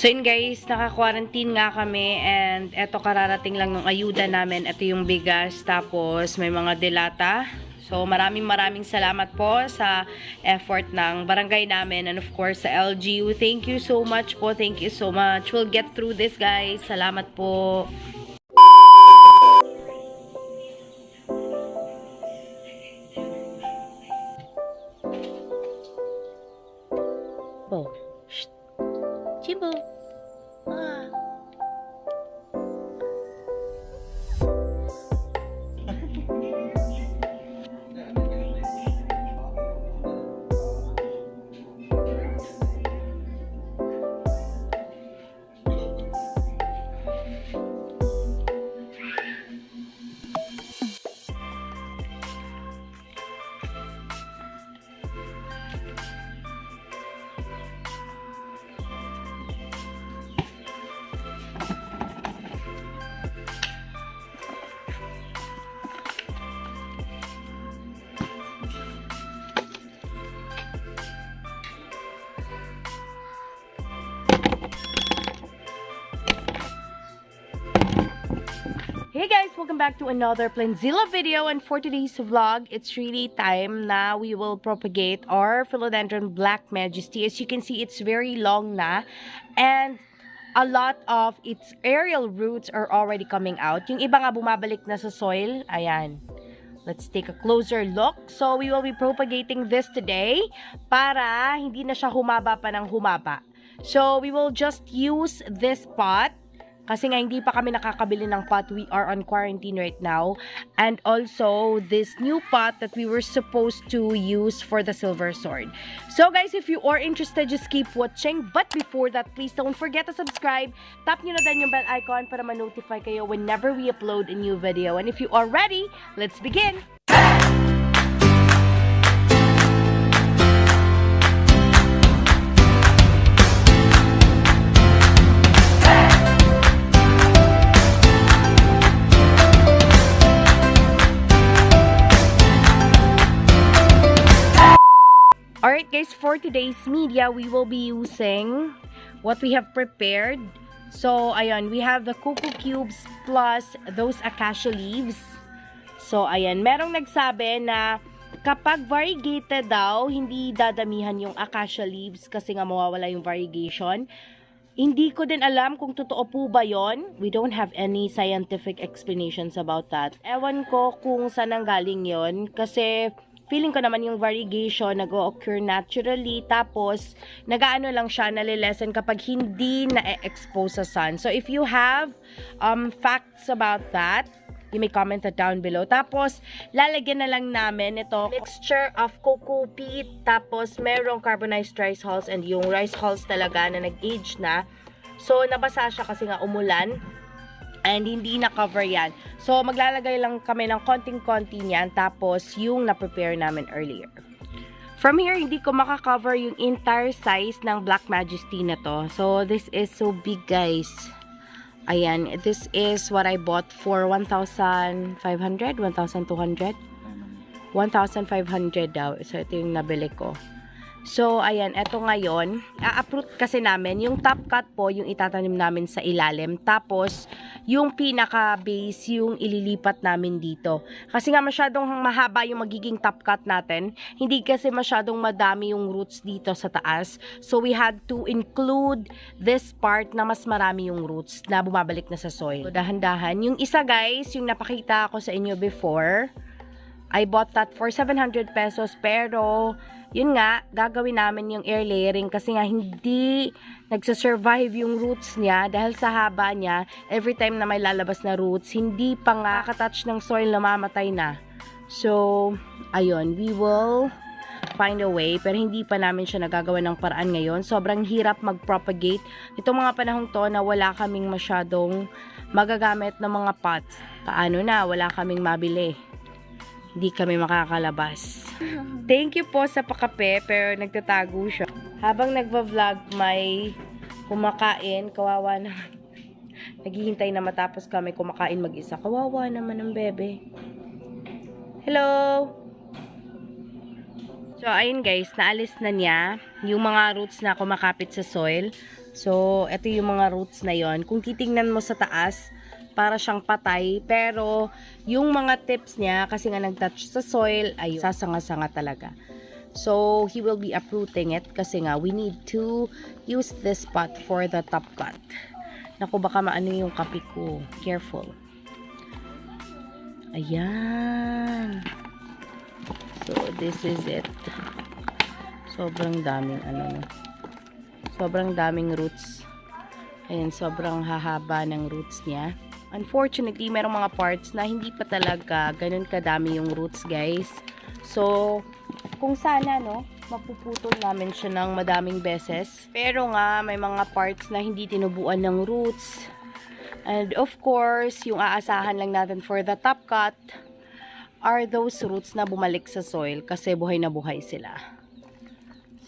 So yun guys, naka-quarantine nga kami and eto kararating lang ng ayuda namin. Ito yung bigas, tapos may mga delata. So maraming salamat po sa effort ng barangay namin and of course sa LGU. Thank you so much po. Thank you so much. We'll get through this guys. Salamat po. Oh. Shh. Chimbo. Ah. Hey guys, welcome back to another Planzilla video, and for today's vlog, it's really time na we will propagate our Philodendron Black Majesty. As you can see, it's very long na, and a lot of its aerial roots are already coming out. Yung iba nga bumabalik na sa soil, ayan. Let's take a closer look. So, we will be propagating this today para hindi na siya humaba pa ng humaba. So, we will just use this pot. Kasi nga hindi pa kami nakakabili ng pot. We are on quarantine right now. And also, this new pot that we were supposed to use for the silver sword. So guys, if you are interested, just keep watching. But before that, please don't forget to subscribe. Tap nyo na din yung bell icon para ma-notify kayo whenever we upload a new video. And if you are ready, let's begin! Alright guys, for today's media, we will be using what we have prepared. So, ayan, we have the cocoa cubes plus those acacia leaves. So, ayan, merong nagsabi na kapag variegated daw, hindi dadamihan yung acacia leaves kasi nga mawawala yung variegation. Hindi ko din alam kung totoo po ba yon. We don't have any scientific explanations about that. Ewan ko kung saan nanggaling yon kasi feeling ko naman yung variegation nag-o-occur naturally, tapos nagaano lang siya, nalilesen kapag hindi na-expose sa sun. So if you have facts about that, you may comment that down below. Tapos lalagyan na lang namin ito mixture of cocoa peat, tapos merong carbonized rice hulls and yung rice hulls talaga na nag-age na. So nabasa siya kasi nga umulan. And hindi na-cover yan. So, maglalagay lang kami ng konting-konti niyan. Tapos, yung na-prepare namin earlier. From here, hindi ko makakover yung entire size ng Black Majesty na to. So, this is so big, guys. Ayan. This is what I bought for 1,500? 1,200? 1,500 daw. So, ito yung nabili ko. So, ayan, eto ngayon, a-uproot kasi namin, yung top cut po, yung itatanim namin sa ilalim, tapos, yung pinaka-base, yung ililipat namin dito. Kasi nga masyadong mahaba yung magiging top cut natin, hindi kasi masyadong madami yung roots dito sa taas, so we had to include this part na mas marami yung roots na bumabalik na sa soil. So, dahan-dahan. Yung isa guys, yung napakita ko sa inyo before, I bought that for 700 pesos, pero yun nga, gagawin namin yung air layering kasi nga hindi nagsasurvive yung roots niya dahil sa haba niya. Every time na may lalabas na roots, hindi pa nga katouch ng soil, namamatay na. So, ayun, we will find a way, pero hindi pa namin siya nagagawa ng paraan ngayon. Sobrang hirap mag-propagate. Itong mga panahong to na wala kaming masyadong magagamit ng mga pots. Paano na, wala kaming mabili. Hindi kami makakalabas. Thank you po sa pakape, pero nagtatago siya. Habang nagva-vlog, may kumakain. Kawawa naman. Naghihintay na matapos kami kumakain mag-isa. Kawawa naman ng bebe. Hello! So, ayun guys, naalis na niya yung mga roots na kumakapit sa soil. So, ito yung mga roots na yon. Kung titingnan mo sa taas, para siyang patay. Pero, yung mga tips niya, kasi nga nag-touch sa soil, ay sasanga-sanga talaga. So, he will be uprooting it kasi nga, we need to use this pot for the top cut. Naku, baka maano yung kape ko. Careful. Ayan. So, this is it. Sobrang daming sobrang daming roots. Ayan, sobrang hahaba ng roots niya. Unfortunately, merong mga parts na hindi pa talaga ganun kadami yung roots, guys. So, kung sana, no, mapuputol namin siya ng madaming beses. Pero nga, may mga parts na hindi tinubuan ng roots. And of course, yung aasahan lang natin for the top cut are those roots na bumalik sa soil kasi buhay na buhay sila.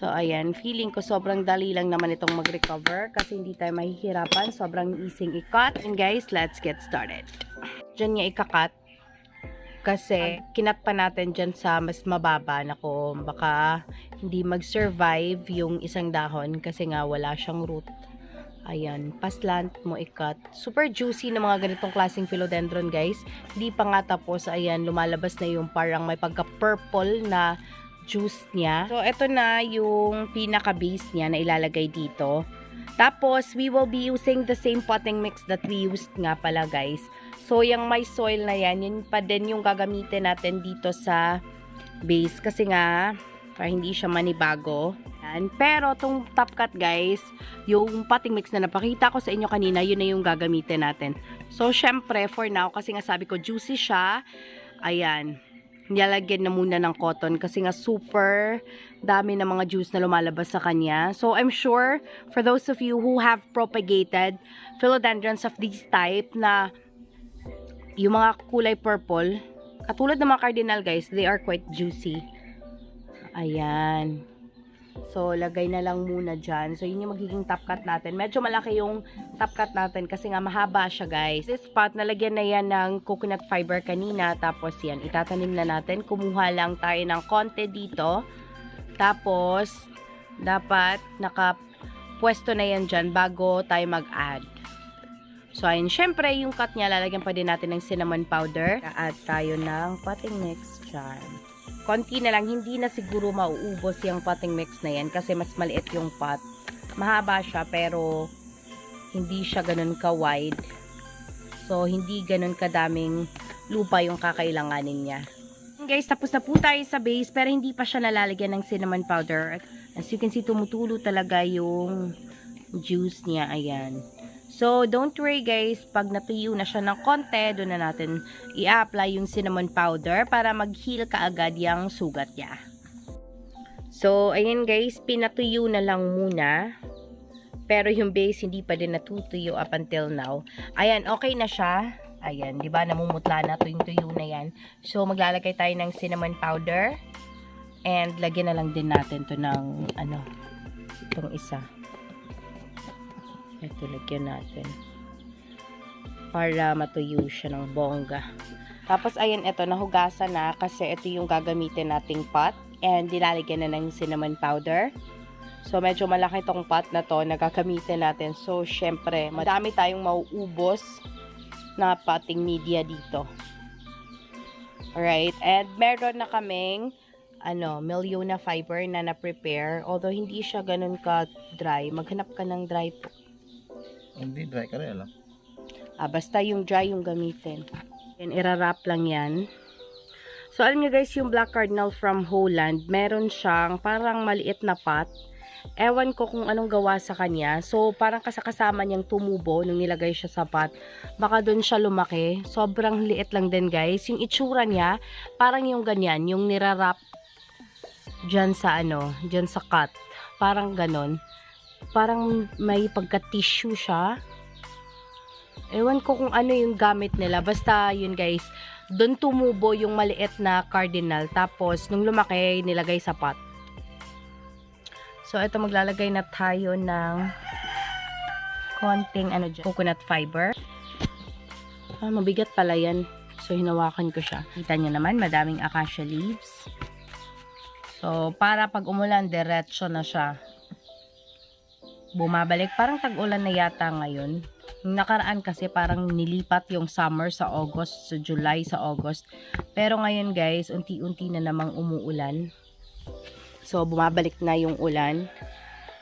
So, ayan. Feeling ko sobrang dali lang naman itong mag-recover kasi hindi tayo mahihirapan. Sobrang easing i-cut. And guys, let's get started. Diyan niya i-cut kasi kinat pa natin dyan sa mas mababa. Nako, baka hindi mag-survive yung isang dahon kasi nga wala siyang root. Ayan, paslant mo i-cut. Super juicy na mga ganitong klaseng philodendron, guys. Hindi pa nga tapos. Ayan, lumalabas na yung parang may pagka-purple na juice niya. So, ito na yung pinaka-base niya na ilalagay dito. Tapos, we will be using the same potting mix that we used nga pala, guys. So, yung may soil na yan, yun pa din yung gagamitin natin dito sa base. Kasi nga, para hindi siya manibago. Yan. Pero, itong top cut, guys, yung potting mix na napakita ko sa inyo kanina, yun na yung gagamitin natin. So, syempre, for now, kasi nga sabi ko, juicy siya. Ayan. Nilalagyan na muna ng cotton kasi nga super dami na mga juice na lumalabas sa kanya. So, I'm sure for those of you who have propagated philodendrons of this type na yung mga kulay purple, katulad ng mga cardinal, guys, they are quite juicy. Ayan. So, lagay na lang muna dyan. So, yun yung magiging top cut natin. Medyo malaki yung top cut natin kasi nga mahaba siya, guys. This spot, nalagyan na yan ng coconut fiber kanina. Tapos, yan, itatanim na natin. Kumuha lang tayo ng konti dito. Tapos, dapat nakapwesto na yan dyan bago tayo mag-add. So, ayun, syempre, yung cut niya, lalagyan pa din natin ng cinnamon powder. Add tayo ng potting mix dyan. Konti na lang, hindi na siguro mauubos yung potting mix na yan kasi mas maliit yung pot. Mahaba siya pero hindi siya ganun ka-wide. So, hindi ganun kadaming lupa yung kakailanganin niya. Guys, tapos na po tayo sa base pero hindi pa siya nalalagyan ng cinnamon powder. As you can see, tumutulo talaga yung juice niya. Ayan. So, don't worry guys, pag natuyo na siya ng konti, doon na natin i-apply yung cinnamon powder para mag-heal kaagad yung sugat niya. So, ayan guys, pinatuyo na lang muna. Pero yung base hindi pa din natutuyo up until now. Ayan, okay na siya. Ayan, di ba namumutla na tuyong-tuyo na yan. So, maglalagay tayo ng cinnamon powder. And, lagyan na lang din natin to ng, itong isa. Ito, lagyan natin. Para matuyo siya ng bongga. Tapos, ayan, ito, nahugasan na kasi ito yung gagamitin nating pot. And, nilalagyan na ng cinnamon powder. So, medyo malaki tong pot na to na gagamitin natin. So, syempre, madami tayong mauubos na potting media dito. Alright, and meron na kaming Millona fiber na na-prepare. Although, hindi siya ganun ka-dry. Maghanap ka ng dry po. Hindi dry ka rin, Basta yung dry yung gamitin. And irarap lang yan. So, alam nyo guys, yung Black Cardinal from Holland, meron siyang parang maliit na pot. Ewan ko kung anong gawa sa kanya. So, parang kasama niyang tumubo nung nilagay siya sa pot. Baka doon siya lumaki. Sobrang liit lang din guys. Yung itsura niya, parang yung ganyan. Yung nirarap dyan sa dyan sa cut. Parang ganon. Parang may pagka-tissue siya. Ewan ko kung ano yung gamit nila. Basta yun guys, doon tumubo yung maliit na cardinal. Tapos, nung lumaki, nilagay sa pot. So, ito maglalagay na tayo ng konting coconut fiber. Mabigat pala yan. So, hinawakan ko siya. Kita nyo naman, madaming acacia leaves. So, para pag umulan, diretso na siya. bumabalik. Parang tag-ulan na yata ngayon. Yung nakaraan kasi parang nilipat yung summer sa August, sa July, sa August. Pero ngayon guys, unti-unti na namang umuulan. So, bumabalik na yung ulan.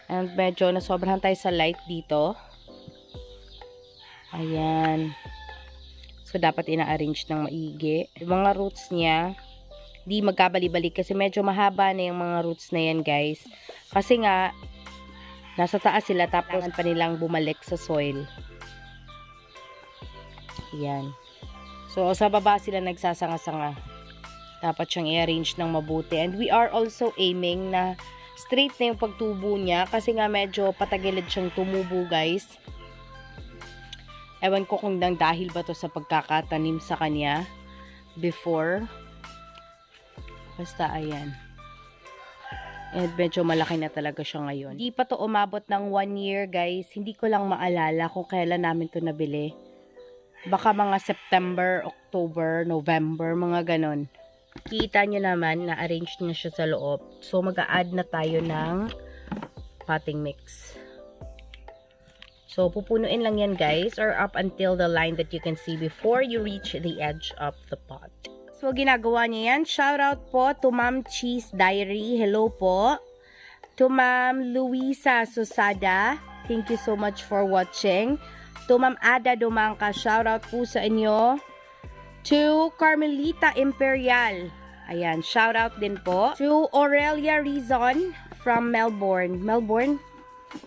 And medyo nasobrahan tayo sa light dito. Ayan. So, dapat ina-arrange ng maigi. Yung mga roots niya, di magkabali-balik kasi medyo mahaba na yung mga roots na yan, guys. Kasi nga, nasa taas sila tapos pa nilang bumalik sa soil. Ayan. So, sa baba sila nagsasanga-sanga. Dapat siyang i-arrange ng mabuti. And we are also aiming na straight na yung pagtubo niya kasi nga medyo patagilid siyang tumubo, guys. Ewan ko kung dahil ba to sa pagkakatanim sa kanya before. Basta, ayan. And medyo malaki na talaga siya ngayon. Hindi pa to umabot ng 1 year, guys. Hindi ko lang maalala kung kailan namin to nabili. Baka mga September, October, November, mga ganon. Kita nyo naman, na-arrange na siya sa loob. So, mag-a-add na tayo ng potting mix. So, pupunuin lang yan, guys, or up until the line that you can see before you reach the edge of the pot. So, ginagawa niya yan. Shout out po to Ma'am Cheese Diary. Hello po. To Ma'am Luisa Susada. Thank you so much for watching. To Ma'am Ada Domangka. Shout out po sa inyo. To Carmelita Imperial. Ayan, shout out din po. To Aurelia Rizon from Melbourne.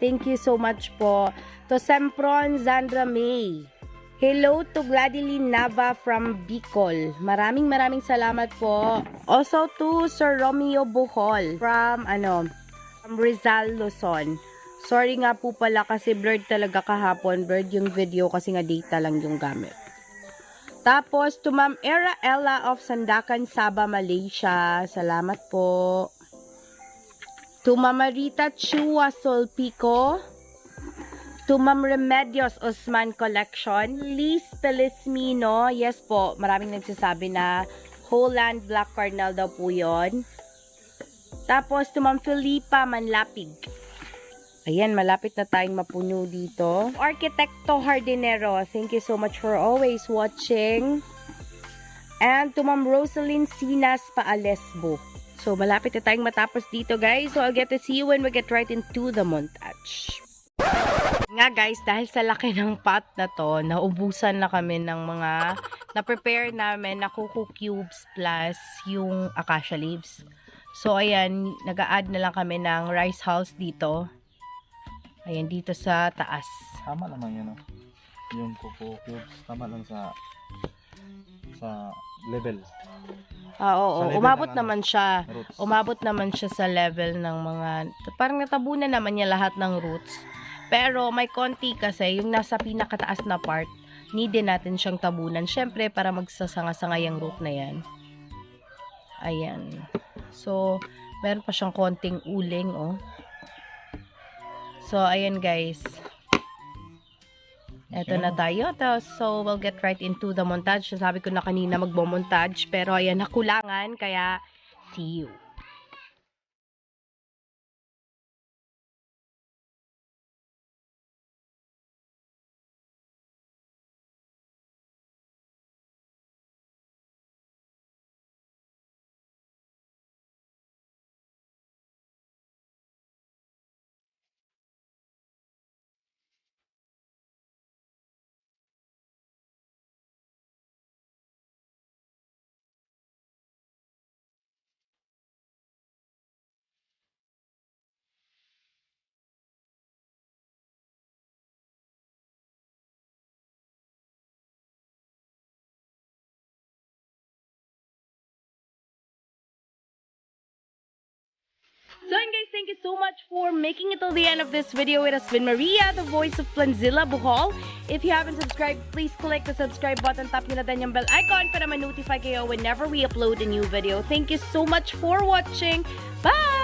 Thank you so much po. To Sempron Zandra May. Hello to Gladeline Nava from Bicol. Maraming salamat po. Also to Sir Romeo Bohol from Rizal, Luzon. Sorry nga po pala kasi blurred talaga kahapon. Blurred yung video kasi nga data lang yung gamit. Tapos to Ma'am Era Ella of Sandakan, Sabah, Malaysia. Salamat po. To Mama Rita Chua Solpico. To Ma'am Remedios Osman Collection. Liz Pelismino. Yes po, maraming nagsasabi na Holland Black Cardinal daw po yun. Tapos to Ma'am Felipa Manlapig. Ayan, malapit na tayong mapuno dito. Arquitecto Hardinero, thank you so much for always watching. And to Ma'am Rosaline Sinas Paalesbo. So, malapit na tayong matapos dito, guys. So, I'll get to see you when we get right into the montage. Nga, guys, dahil sa laki ng pot na to, naubusan na kami ng mga na-prepare namin na kuku cubes plus yung acacia leaves. So, ayan, nag-a-add na lang kami ng rice hulls dito. Ayan, dito sa taas. Tama naman yun, yung coco cubes. Tama lang sa level. Oo, level umabot ng naman siya. Roots. Umabot naman siya sa level ng mga, parang natabunan naman niya lahat ng roots. Pero may konti kasi, yung nasa pinakataas na part, need din natin siyang tabunan. Syempre, para magsasanga-sanga yung root na yan. Ayan. So, meron pa siyang konting uling, oh. So, ayan guys. Eto na tayo. So, we'll get right into the montage. Sabi ko na kanina magbo-montage. Pero ayan, nakulangan. Kaya, see you. So and guys, thank you so much for making it till the end of this video. It has been Maria, the voice of Planzilla Bohol. If you haven't subscribed, please click the subscribe button, tap nyo na din yung bell icon para ma-notify kayo whenever we upload a new video. Thank you so much for watching. Bye!